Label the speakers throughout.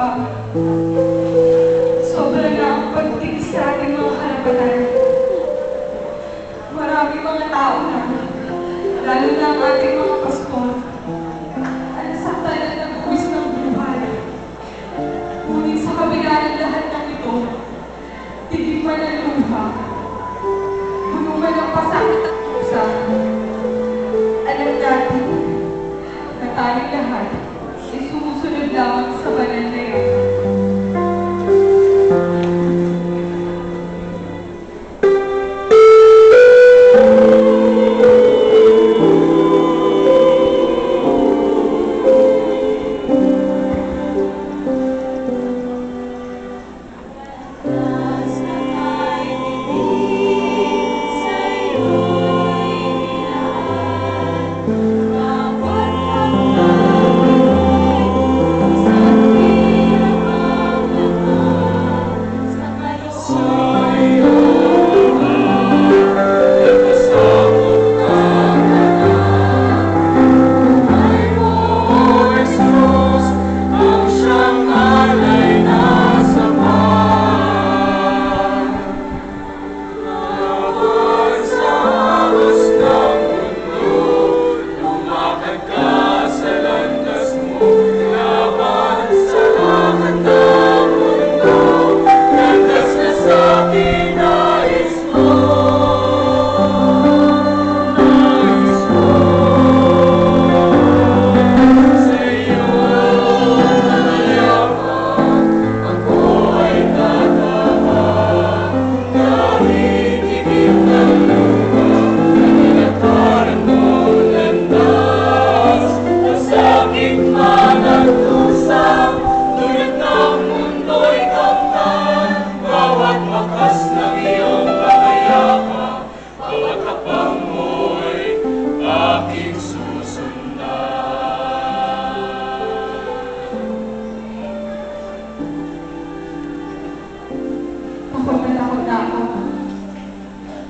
Speaker 1: pa. Sobra na ang pagtiis sa ating mga karapatan. Marami mga tao na, lalo na ang ating mga pastor, ang nasaktan na nag-uwis ng buhay. Ngunit sa kabila ng lahat ng ito, tigil man ang luha, puno man ang pasakit at pusa. Alam natin na tayong lahat ay sumusunod lamang sa banal na iyon.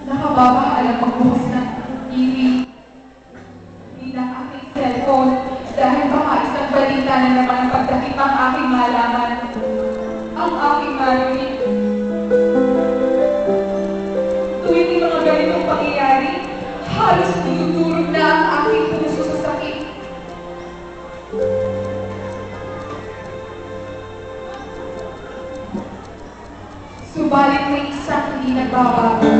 Speaker 1: Nakababahala pagbukas ng TV. Hindi ng aking cellphone dahil baka isang balita na naman ang pagdakip ang aking malaman. Ang aking marinig. Tuwing yung mga ganitong pangyayari, halos tinutulog na ang aking puso sa sakit. Subalit may isang hindi nagbabago.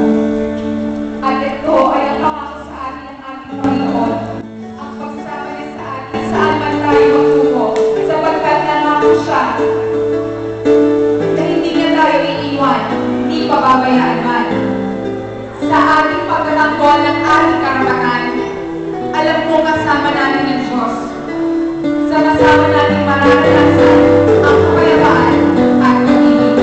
Speaker 1: At ito ay ang pangako sa atin ng ating Panginoon. Ang pagsama niya sa atin saan man tayo magtungo, sapagkat nangako siya na hindi niya tayo iiwan, hindi pababayaan man. Sa ating pagtatanggol ng ating karapatan, alam mo kasama natin ng Diyos. Sa kasama natin mararanasan ang kapayapaan at pag-ibig.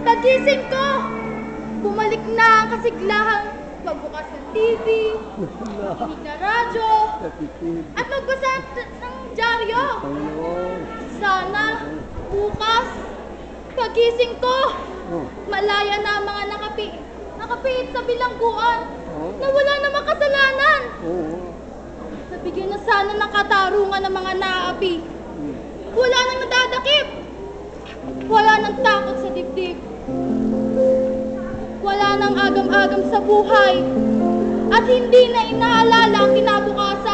Speaker 2: Pagising ko, bumalik na ang kasiglahang magbukas ng TV, makinig na radyo, at magbasa ng dyaryo. Sana, bukas, pagising ko, malaya na ang mga nakapihit sa bilangguan na wala namang kasalanan. Nabigyan na sana ng katarungan ng mga naapi. Wala nang nadadakip. Wala nang ng takot sa dibdib. Wala nang agam-agam sa buhay at hindi na inaalala ang kinabukasan.